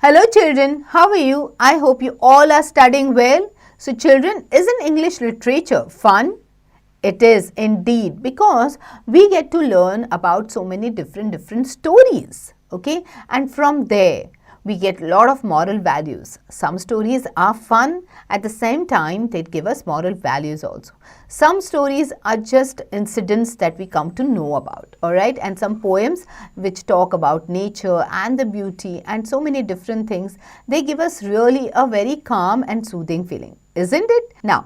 Hello children, how are you? I hope you all are studying well. So children, isn't English literature fun? It is indeed, because we get to learn about so many different stories, okay? And from there, we get a lot of moral values. Some stories are fun, at the same time they give us moral values also. Some stories are just incidents that we come to know about, alright? And some poems which talk about nature and the beauty and so many different things, they give us really a very calm and soothing feeling, isn't it? Now,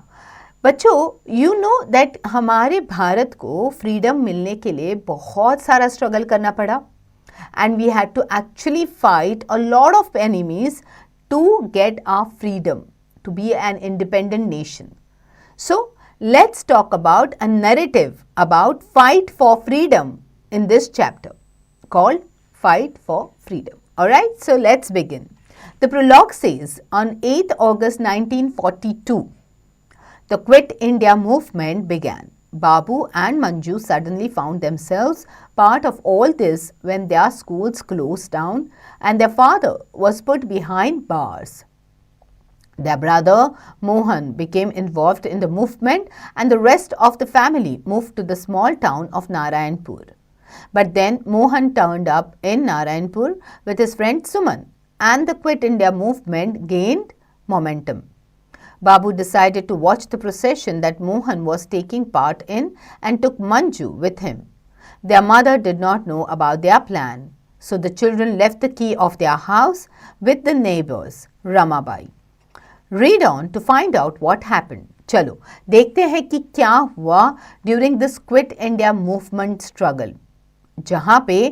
बच्चों you know that हमारे भारत को freedom मिलने के लिए बहुत सारा struggle करना पड़ा and we had to actually fight a lot of enemies to get our freedom to be an independent nation. So let's talk about a narrative about fight for freedom in this chapter called Fight for Freedom. Alright, so let's begin. The prologue says, on 8th August 1942, the Quit India movement began. Babu and Manju suddenly found themselves part of all this when their schools closed down and their father was put behind bars. Their brother Mohan became involved in the movement and the rest of the family moved to the small town of Narayanpur. But then Mohan turned up in Narayanpur with his friend Suman and the Quit India movement gained momentum. Babu decided to watch the procession that Mohan was taking part in and took Manju with him. Their mother did not know about their plan, so the children left the key of their house with the neighbors, Ramabai. Read on to find out what happened. चलो देखते हैं कि क्या हुआ during this Quit India movement struggle. जहाँ पे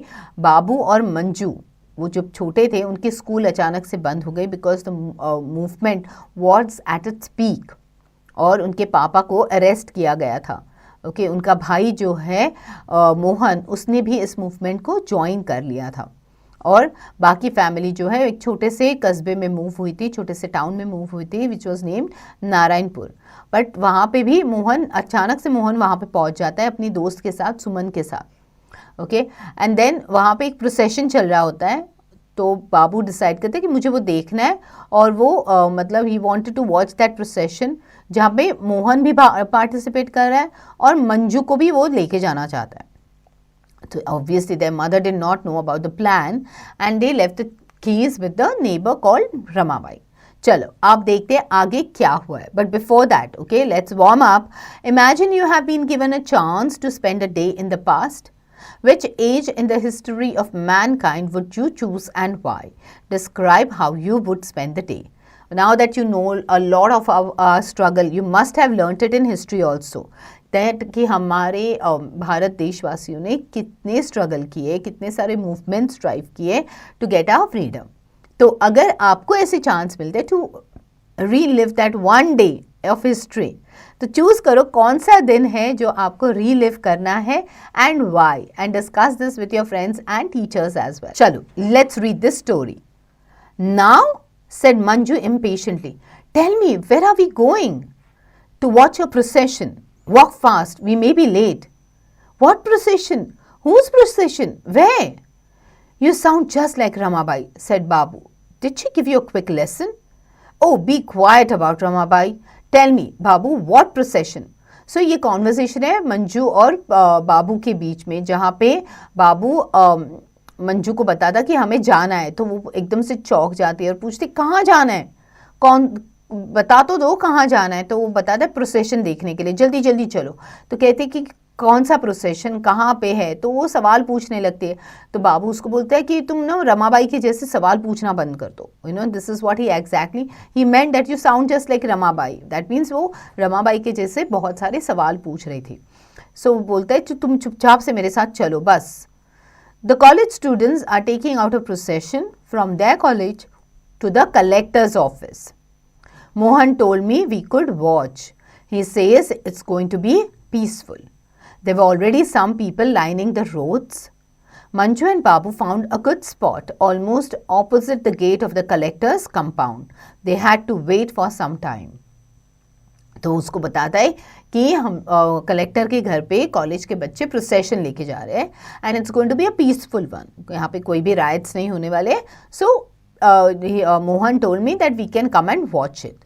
बाबू और मंजू वो जब छोटे थे उनके स्कूल अचानक से बंद हो गई because the movement was at its peak और उनके पापा को अरेस्ट किया गया था. ओके उनका भाई जो है मोहन उसने भी इस मूवमेंट को ज्वाइन कर लिया था और बाकी फैमिली जो है एक छोटे से कस्बे में मूव हुई थी, छोटे से टाउन में मूव हुई थी which was named Narayanpur. But वहाँ पे भी मोहन अचानक से मोहन वहाँ पे पहुँच जाता है अपनी दोस्त के साथ सुमन के साथ. ओके एंड देन वहाँ पे एक प्रोसेशन चल रहा होता है तो बाबू डिसाइड करते हैं कि मुझे वो देखना है और वो मतलब he wanted to watch that procession जहाँ पे मोहन भी पार्टिसिपेट कर रहा है और मंजू को भी वो लेके जाना चाहता है. तो obviously their mother did not know about the plan and they left the keys with the neighbour called Ramabai. चलो आप देखते हैं आगे क्या हुआ है. But before that okay let's warm up. Imagine you have been given a chance to spend a day in the past. Which age in the history of mankind would you choose and why? Describe how you would spend the day. Now that you know a lot of our struggle, you must have learnt it in history also. That कि हमारे भारत देशवासियों ने कितने struggle किए, कितने सारे movements drive किए to get our freedom. तो अगर आपको ऐसे चांस मिलते to relive that one day of history तो चूज करो कौन सा दिन है जो आपको रीलिव करना है and why and discuss this with your friends and teachers as well. चलो let's read this story. Now said Manju impatiently, tell me where are we going? To watch a procession. Walk fast, we may be late. What procession? Whose procession? Where? You sound just like Ramabai, said Babu. Did she give you a quick lesson? Oh, be quiet about Ramabai. Tell me, Babu, what procession? So ये conversation है मंजू और बाबू के बीच में जहाँ पे बाबू मंजू को बताता कि हमें जाना है तो वो एकदम से चौंक जाती है और पूछती कहाँ जाना है, कौन बता तो दो कहाँ जाना है. तो वो बताता है प्रोसेशन देखने के लिए, जल्दी जल्दी चलो. तो कहते कि कौन सा प्रोसेशन कहाँ पे है, तो वो सवाल पूछने लगती है. तो बाबू उसको बोलता है कि तुम ना रमाबाई के जैसे सवाल पूछना बंद कर दो. You know this is what he exactly he meant that you sound just like Ramabai. That means वो रमाबाई के जैसे बहुत सारे सवाल पूछ रही थी. सो वो बोलता है तुम चुपचाप से मेरे साथ चलो बस. The college students are taking out a procession from their college to the collector's office. Mohan told me we could watch. He says it's going to be peaceful. There were already some people lining the roads. Manju and Babu found a good spot almost opposite the gate of the collector's compound. They had to wait for some time. तो उसको बताता है कि हम collector के घर पे college के बच्चे प्रोसेशन लेके जा रहे हैं and it's going to be a peaceful one. यहाँ पे कोई भी राइट्स नहीं होने वाले. So Mohan told me that we can come and watch it.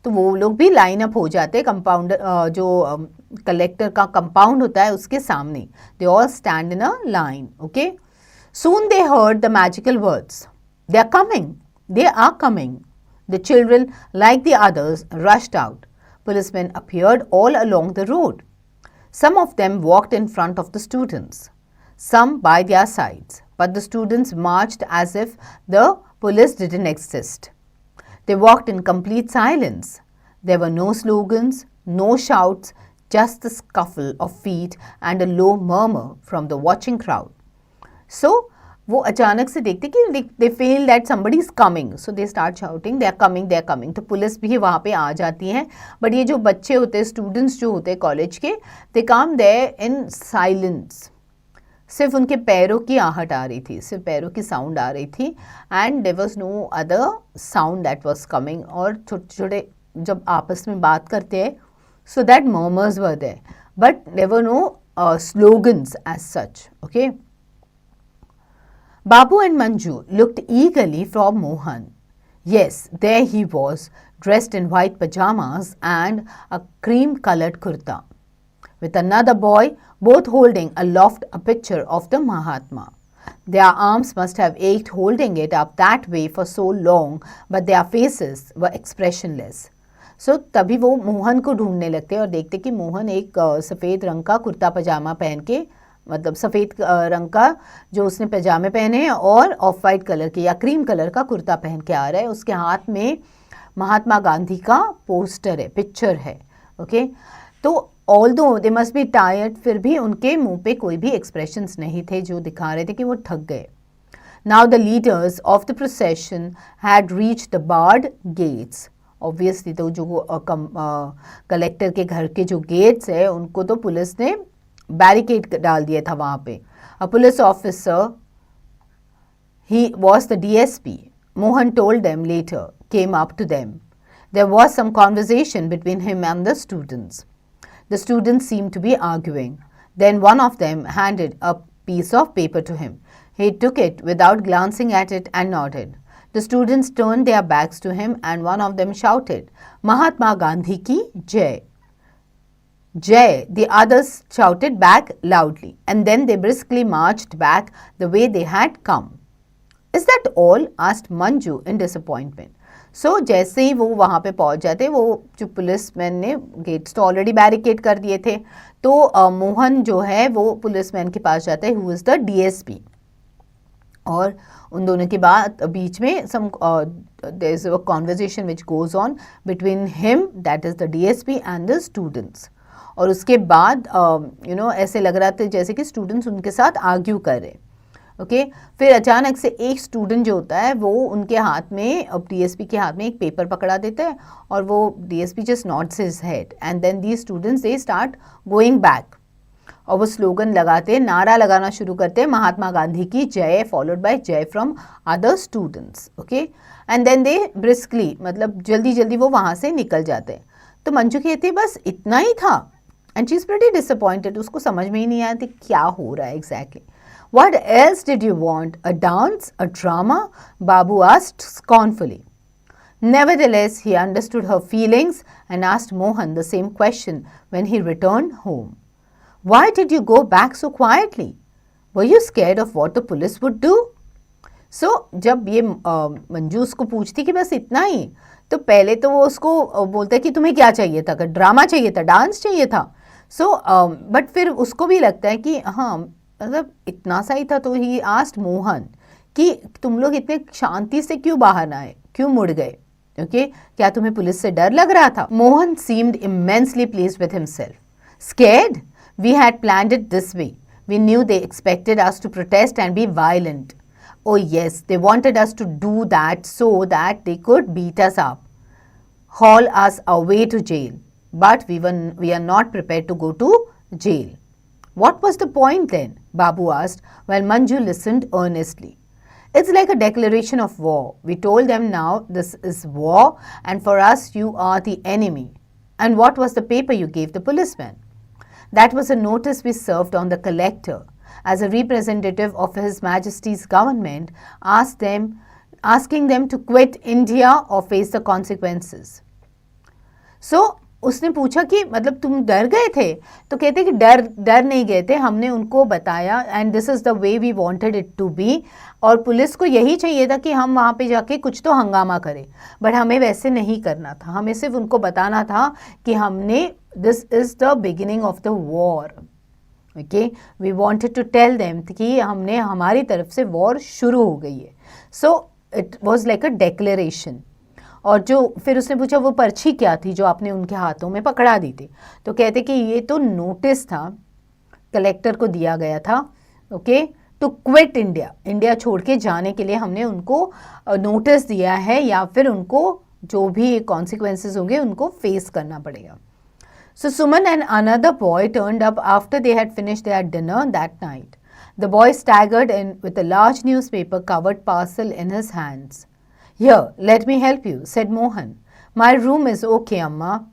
तो वो लोग भी लाइन अप हो जाते, कंपाउंड जो कलेक्टर का कंपाउंड होता है उसके सामने. They all stand in a line. Okay. Soon they heard the magical words. They are coming. They are coming. The children, like the others, rushed out. Policemen appeared all along the road. Some of them walked in front of the students, some by their sides, but the students marched as if the police didn't exist. They walked in complete silence. There were no slogans, no shouts, just the scuffle of feet and a low murmur from the watching crowd. So वो अचानक से देखते कि they feel that somebody is coming, so they start shouting they are coming they are coming. तो police भी वहाँ पे आ जाती है. बट ये जो बच्चे होते हैं, स्टूडेंट्स जो होते हैं कॉलेज के, दे कम देयर इन साइलेंस. सिर्फ उनके पैरों की आहट आ रही थी, सिर्फ पैरों की साउंड आ रही थी. And there was no other sound that was coming. और छोटे छोटे जब आपस में बात करते हैं, so that murmurs were there, but there were no slogans as such. Okay. Babu and Manju looked eagerly for Mohan. Yes, there he was, dressed in white pajamas and a cream-colored kurta, with another boy, both holding aloft a picture of the Mahatma. Their arms must have ached holding it up that way for so long, but their faces were expressionless. So, तभी वो मोहन को ढूंढने लगते और देखते कि मोहन एक सफ़ेद रंग का कुर्ता पजामा पहन के, मतलब सफ़ेद रंग का जो उसने पजामे पहने हैं और ऑफ वाइट कलर के या क्रीम कलर का कुर्ता पहन के आ रहा है. उसके हाथ में महात्मा गांधी का पोस्टर है, पिक्चर है. ओके. तो although they must be tired, फिर भी उनके मुंह पे कोई भी एक्सप्रेशंस नहीं थे जो दिखा रहे थे कि वो थक गए. Now the leaders of the procession had reached the barred gates. Obviously तो जो कलेक्टर के घर के जो गेट्स है उनको तो पुलिस ने बैरिकेड डाल दिया था वहाँ पे. अ police officer, he was the DSP, Mohan told them later, came up to them. There was some conversation between him and the students. The students seemed to be arguing. Then one of them handed a piece of paper to him. He took it without glancing at it and nodded. The students turned their backs to him and one of them shouted, Mahatma Gandhi ki Jai. Jai, the others shouted back loudly, and then they briskly marched back the way they had come. Is that all? asked Manju in disappointment. So, जैसे ही वो वहाँ पे पहुँच जाते, वो जो policeman ने gets तो ऑलरेडी बैरिकेड कर दिए थे, तो मोहन जो है वो पुलिसमैन के पास जाता है, हु इज़ द DSP. और उन दोनों के बाद बीच में there is a conversation which goes on between him, that is the DSP, and the students. और उसके बाद ऐसे लग रहा था जैसे कि स्टूडेंट्स उनके साथ आर्ग्यू कर रहे. ओके. फिर अचानक से एक स्टूडेंट जो होता है वो उनके हाथ में, DSP के हाथ में एक पेपर पकड़ा देता है और वो DSP just nods his head and then the students they start going back. और वो स्लोगन लगाते हैं, नारा लगाना शुरू करते हैं, महात्मा गांधी की जय, फॉलोड बाय जय from other students. Okay. And then they briskly, मतलब जल्दी जल्दी वो वहाँ से निकल जाते हैं. तो मंजू कहती है बस इतना ही था. And she's pretty disappointed. उसको समझ में ही नहीं आया था क्या हो रहा है exactly. What else did you want? A dance? A drama? Babu asked scornfully. Nevertheless, he understood her feelings and asked Mohan the same question when he returned home. Why did you go back so quietly? Were you scared of what the police would do? So, जब ये मंजू उसको पूछती कि बस इतना ही, तो पहले तो वो उसको बोलता है कि तुम्हें क्या चाहिए था, ड्रामा चाहिए था, डांस चाहिए था. सो बट फिर उसको भी लगता है कि हाँ मतलब इतना सा ही था. तो ही आस्क्ड मोहन कि तुम लोग इतने शांति से क्यों बाहर ना आए, क्यों मुड़ गए. ओके. क्या तुम्हें पुलिस से डर लग रहा था? Mohan seemed immensely pleased with himself. Scared? We had planned it this way. We knew they expected us to protest and be violent. Oh yes, they wanted us to do that so that they could beat us up, haul us away to jail. But we are not prepared to go to jail. What was the point then? Babu asked while Manju listened earnestly. It's like a declaration of war. We told them now this is war and for us you are the enemy. And what was the paper you gave the policeman? That was a notice we served on the collector. As a representative of His Majesty's government, asked them asking them to quit India or face the consequences. So उसने पूछा कि मतलब तुम डर गए थे? तो कहते कि डर नहीं गए थे, हमने उनको बताया and this is the way we wanted it to be, और पुलिस को यही चाहिए था कि हम वहाँ पे जाके कुछ तो हंगामा करें, बट हमें वैसे नहीं करना था, हमें सिर्फ उनको बताना था कि हमने this is the beginning of the war. Okay, we wanted to tell them कि हमने हमारी तरफ से वॉर शुरू हो गई है. So it was like a declaration. और जो फिर उसने पूछा वो पर्ची क्या थी जो आपने उनके हाथों में पकड़ा दी थी? तो कहते कि ये तो नोटिस था, कलेक्टर को दिया गया था, okay, to quit India, India छोड़ के जाने के लिए हमने उनको नोटिस दिया है, या फिर उनको जो भी कॉन्सिक्वेंसेस होंगे उनको फेस करना पड़ेगा. So Suman and another boy turned up after they had finished their dinner that night. The boy staggered in with a large newspaper covered parcel in his hands. Here, let me help you, said Mohan. My room is okay, Amma.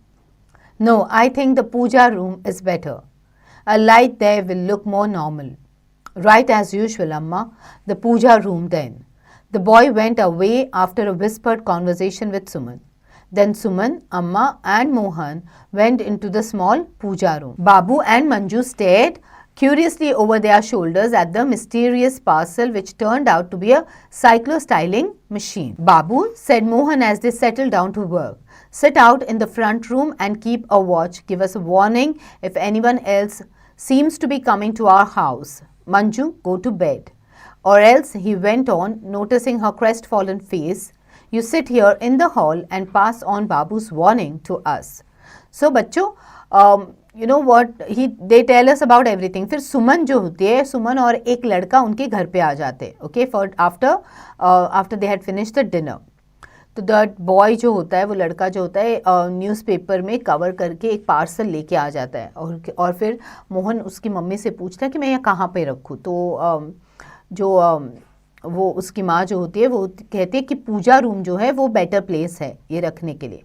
No, I think the puja room is better. A light there will look more normal. Right as usual, Amma. The puja room then. The boy went away after a whispered conversation with Suman. Then Suman, Amma and Mohan went into the small puja room. Babu and Manju stared curiously over their shoulders at the mysterious parcel which turned out to be a cyclo-styling machine. Babu, said Mohan as they settled down to work, sit out in the front room and keep a watch. Give us a warning if anyone else seems to be coming to our house. Manju, go to bed. Or else, he went on, noticing her crestfallen face, you sit here in the hall and pass on Babu's warning to us. So बच्चों, you know what they tell us about everything. फिर सुमन जो होती है, सुमन और एक लड़का उनके घर पे आ जाते हैं, okay, for after they had finish the dinner. तो दैट बॉय जो होता है, वो लड़का जो होता है, न्यूज़पेपर में कवर करके एक पार्सल लेके आ जाता है, और फिर मोहन उसकी मम्मी से पूछता है कि मैं ये कहाँ पे रखूँ. तो वो उसकी माँ जो होती है वो कहती है कि पूजा रूम जो है वो बेटर प्लेस है ये रखने के लिए.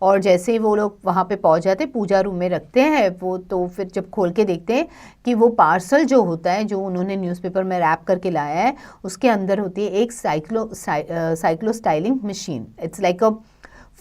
और जैसे ही वो लोग वहाँ पे पहुँच जाते हैं, पूजा रूम में रखते हैं वो, तो फिर जब खोल के देखते हैं कि वो पार्सल जो होता है जो उन्होंने न्यूज़पेपर में रैप करके लाया है, उसके अंदर होती है एक cyclo styling machine. It's like a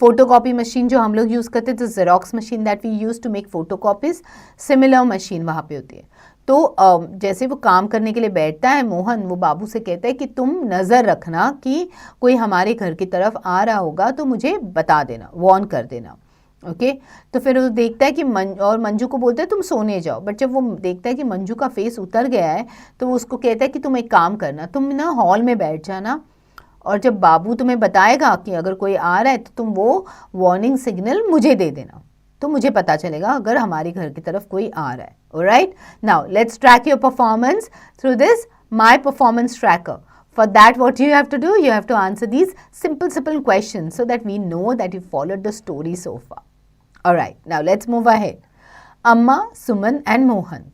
photocopy machine जो हम लोग यूज़ करते थे, xerox machine that we use to make photocopies, similar machine वहाँ पे होती है. तो जैसे वो काम करने के लिए बैठता है मोहन, वो बाबू से कहता है कि तुम नज़र रखना कि कोई हमारे घर की तरफ आ रहा होगा तो मुझे बता देना, वॉर्न कर देना, ओके. तो फिर वो देखता है कि और मंजू को बोलता है तुम सोने जाओ, बट जब वो देखता है कि मंजू का फेस उतर गया है तो वो उसको कहता है कि तुम एक काम करना, तुम ना हॉल में बैठ जाना, और जब बाबू तुम्हें बताएगा कि अगर कोई आ रहा है तो तुम वो वार्निंग सिग्नल मुझे दे देना, तो मुझे पता चलेगा अगर हमारे घर की तरफ कोई आ रहा है. Alright, now let's track your performance through this My Performance Tracker. For that, what you have to do, you have to answer these simple questions so that we know that you followed the story so far. Alright, now let's move ahead. Amma, Suman and Mohan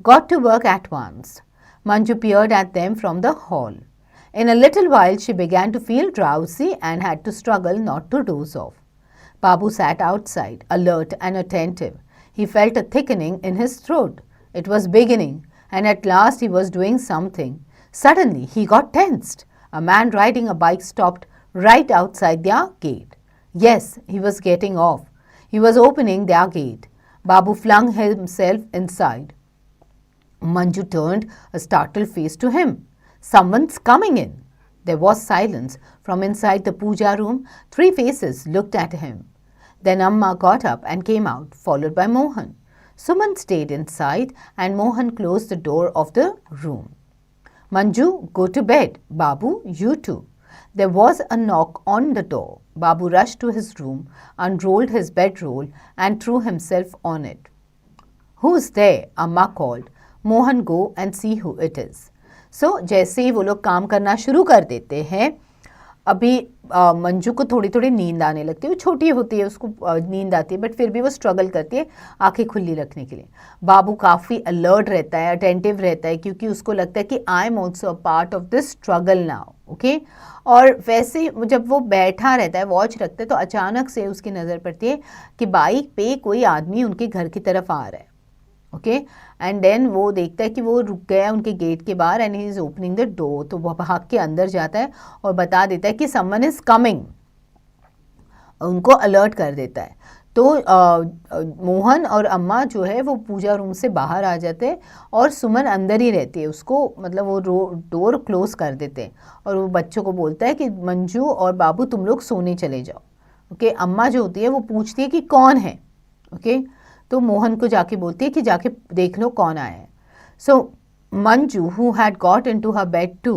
got to work at once. Manju peered at them from the hall. In a little while, she began to feel drowsy and had to struggle not to doze off. Babu sat outside, alert and attentive. He felt a thickening in his throat. It was beginning, and at last he was doing something. Suddenly, he got tensed. A man riding a bike stopped right outside their gate. Yes, he was getting off. He was opening their gate. Babu flung himself inside. Manju turned a startled face to him. Someone's coming in. There was silence. From inside the puja room, 3 faces looked at him. Then Amma got up and came out, followed by Mohan. Suman stayed inside and Mohan closed the door of the room. Manju, go to bed. Babu, you too. There was a knock on the door. Babu rushed to his room, unrolled his bedroll and threw himself on it. Who's there? Amma called. Mohan, go and see who it is. So, जैसे ही वो लोग काम करना शुरू कर देते हैं, अभी मंजू को थोड़ी थोड़ी नींद आने लगती है. वो छोटी होती है, उसको नींद आती है, बट फिर भी वो स्ट्रगल करती है आंखें खुली रखने के लिए. बाबू काफ़ी अलर्ट रहता है, अटेंटिव रहता है, क्योंकि उसको लगता है कि I am also a part of this struggle now, okay. और वैसे जब वो बैठा रहता है, वॉच रखता है, तो अचानक से उसकी नज़र पड़ती है कि बाइक पे कोई आदमी उनके घर की तरफ आ रहा है, ओके। एंड देन वो देखता है कि वो रुक गया उनके गेट के बाहर and he is opening the door, तो वो भाग के अंदर जाता है और बता देता है कि समवन इज़ कमिंग, उनको अलर्ट कर देता है। तो मोहन और अम्मा जो है वो पूजा रूम से बाहर आ जाते हैं और सुमन अंदर ही रहती है, उसको मतलब वो डोर क्लोज कर देते हैं और वो बच्चों को बोलता है कि मंजू और बाबू तुम लोग सोने चले जाओ। ओके। अम्मा जो होती है वो पूछती है कि कौन है। ओके। तो मोहन को जाके बोलती है कि जाके देख लो कौन आया है। So Manju who had got into her bed too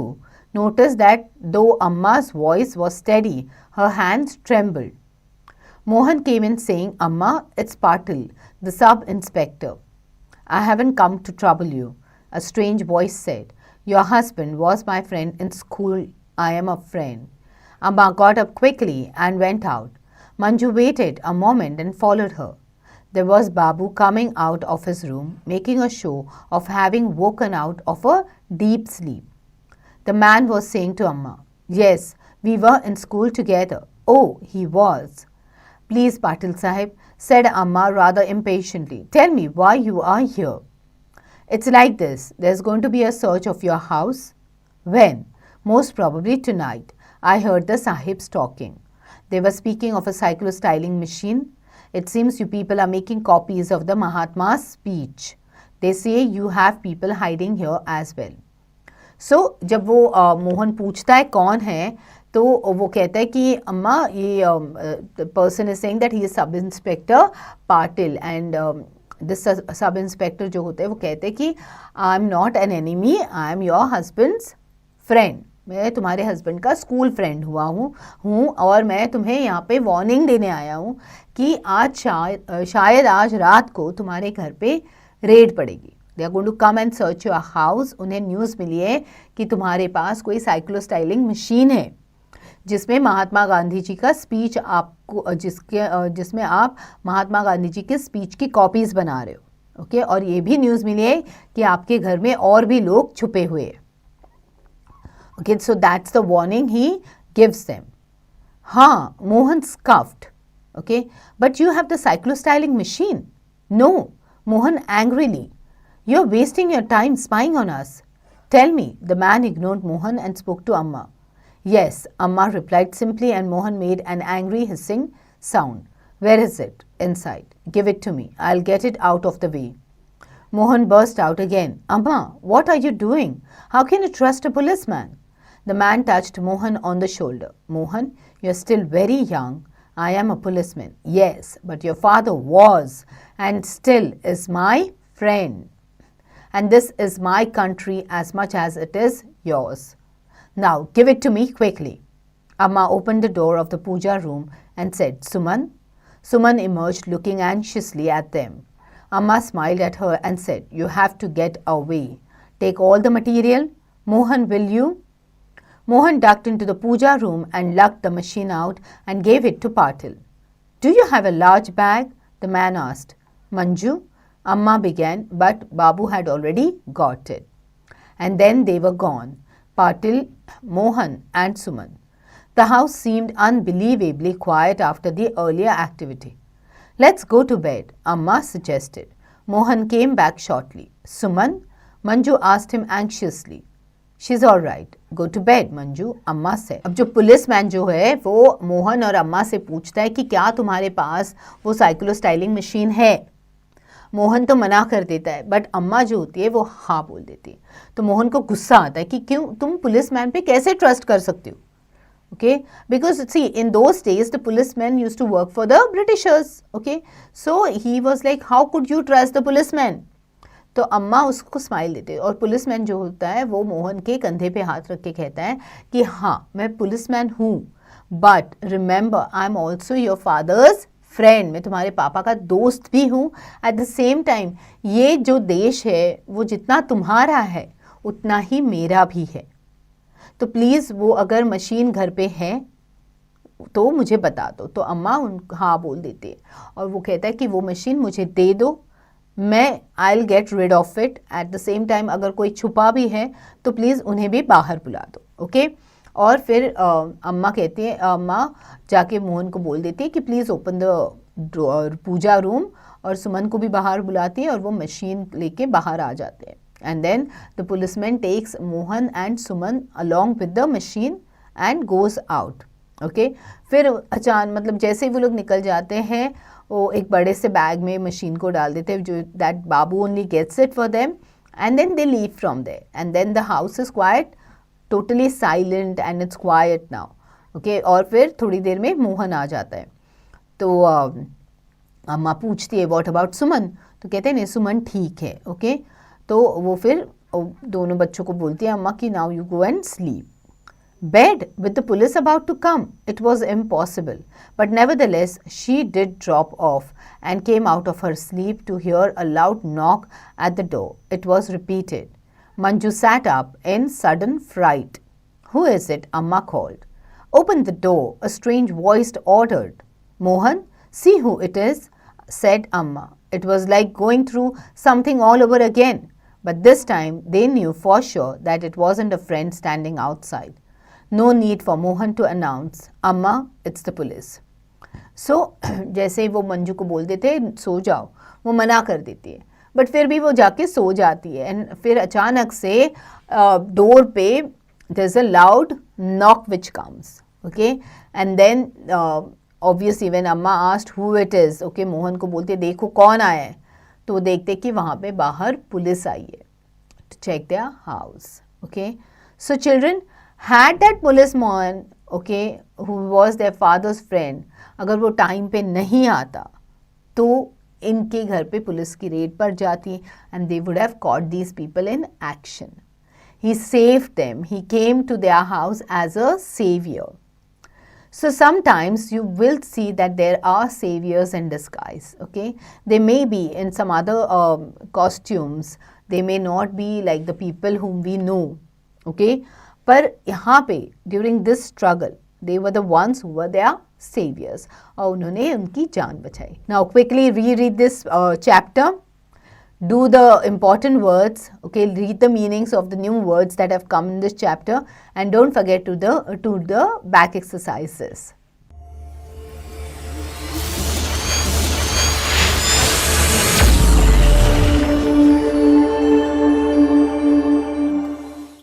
noticed that though Amma's voice was steady, her hands trembled. Mohan came in saying, Amma, it's Patil, the sub-inspector. I haven't come to trouble you, a strange voice said. Your husband was my friend in school. I am a friend. Amma got up quickly and went out. Manju waited a moment and followed her. There was Babu coming out of his room, making a show of having woken out of a deep sleep. The man was saying to Amma, Yes, we were in school together. Oh, he was. Please, Patil Sahib, said Amma rather impatiently, tell me why you are here. It's like this. There's going to be a search of your house. When? Most probably tonight. I heard the Sahibs talking. They were speaking of a cyclo-styling machine. It seems you people are making copies of the Mahatma's speech. They say you have people hiding here as well. सो जब वो मोहन पूछता है कौन है तो वो कहता है कि अम्मा ये person is saying that he is sub inspector Patil and this sub inspector जो होते हैं वो कहते हैं कि I am not an enemy, I am your husband's friend, मैं तुम्हारे हस्बैंड का स्कूल फ्रेंड हूँ और मैं तुम्हें यहाँ पे वार्निंग देने आया हूँ कि आज शायद आज रात को तुम्हारे घर पे रेड पड़ेगी। They are going to come and search your house. उन्हें न्यूज़ मिली है कि तुम्हारे पास कोई साइक्लो स्टाइलिंग मशीन है जिसमें महात्मा गांधी जी का स्पीच आपको जिसमें आप महात्मा गांधी जी के स्पीच की कॉपीज़ बना रहे हो। ओके। और ये भी न्यूज़ मिली है कि आपके घर में और भी लोग छुपे हुए हैं। Okay. So that's the warning he gives them. हाँ, Mohan scoffed. Okay. But you have the cyclo styling machine. No, Mohan angrily. You're wasting your time spying on us. Tell me. The man ignored Mohan and spoke to Amma. Yes, Amma replied simply and Mohan made an angry hissing sound. Where is it? Inside. Give it to me. I'll get it out of the way. Mohan burst out again. Amma, what are you doing? How can you trust a policeman? The man touched Mohan on the shoulder. Mohan, you're still very young. I am a policeman. Yes, but your father was and still is my friend. And this is my country as much as it is yours. Now give it to me quickly. Amma opened the door of the puja room and said, Suman. Suman emerged looking anxiously at them. Amma smiled at her and said, You have to get away. Take all the material. Mohan, will you? Mohan ducked into the puja room and lugged the machine out and gave it to Patil. Do you have a large bag? The man asked. Manju, Amma began, but Babu had already got it. And then they were gone, Patil, Mohan and Suman. The house seemed unbelievably quiet after the earlier activity. Let's go to bed, Amma suggested. Mohan came back shortly. Suman? Manju asked him anxiously. She's all right. Go to bed, Manju, Amma said. अब जो policeman जो है वो मोहन और अम्मा से पूछता है कि क्या तुम्हारे पास वो साइक्लो स्टाइलिंग मशीन है। मोहन तो मना कर देता है बट अम्मा जो होती है वो हाँ बोल देती है। तो मोहन को गुस्सा आता है कि क्यों तुम पुलिसमैन पे कैसे ट्रस्ट कर सकते हो। Okay, because see in those days the policeman used to work for the Britishers. Okay, so he was like how could you trust the policeman. तो अम्मा उसको स्माइल देते हैं और पुलिसमैन जो होता है वो मोहन के कंधे पे हाथ रख के कहता है कि हाँ मैं पुलिसमैन हूँ but remember I am also your fathers friend, मैं तुम्हारे पापा का दोस्त भी हूँ। एट द सेम टाइम ये जो देश है वो जितना तुम्हारा है उतना ही मेरा भी है, तो प्लीज़ वो अगर मशीन घर पे है तो मुझे बता दो। तो अम्मा हाँ बोल देती है और वो कहता है कि वो मशीन मुझे दे दो, मैं I will get rid of it. At the same time अगर कोई छुपा भी है तो प्लीज़ उन्हें भी बाहर बुला दो। ओके, और फिर अम्मा कहती है, अम्मा जाके मोहन को बोल देती है कि please open the puja room और सुमन को भी बाहर बुलाती है और वो मशीन लेके बाहर आ जाते हैं. And then the policeman takes Mohan and Suman along with the machine and goes out. Okay, फिर अचानक मतलब जैसे ही वो लोग निकल जाते हैं वो एक बड़े से बैग में मशीन को डाल देते हैं, जो that Babu only gets it for them and then they leave from there and then the house is quiet, totally silent and it's quiet now. Okay, और फिर थोड़ी देर में मोहन आ जाता है. तो अम्मा पूछती है व्हाट अबाउट सुमन, तो कहते हैं नहीं सुमन ठीक है. ओके, तो वो फिर दोनों बच्चों को बोलती है अम्मा कि now you go and sleep. Bed with the police about to come. It was impossible. But nevertheless, she did drop off and came out of her sleep to hear a loud knock at the door. It was repeated. Manju sat up in sudden fright. Who is it? Amma called. Open the door, a strange voice ordered. Mohan, see who it is, said Amma. It was like going through something all over again. But this time they knew for sure that it wasn't a friend standing outside. No need for Mohan to announce, Amma, it's the police. So जैसे ही वो मंजू को बोल देते सो जाओ, वो मना कर देती है, बट फिर भी वो जाके सो जाती है. एंड फिर अचानक से डोर पे there's a loud knock which comes. Okay, and then obviously when Amma asked who it is, okay, Mohan को बोलते देखो कौन आया है, तो वो देखते कि वहाँ पे बाहर पुलिस आई है to check their house. Okay, so children, had that policeman, okay, who was their father's friend, अगर वो टाइम पे नहीं आता तो इनके घर पे पुलिस की रेड पड़ जाती and they would have caught these people in action. He saved them. He came to their house as a savior. So sometimes you will see that there are saviors in disguise. Okay, they may be in some other costumes. They may not be like the people whom we know. Okay, पर यहाँ पे during this struggle they were the ones who were their saviours और उन्होंने उनकी जान बचाई. Now quickly read this chapter, do the important words, okay, read the meanings of the new words that have come in this chapter and don't forget to the back exercises.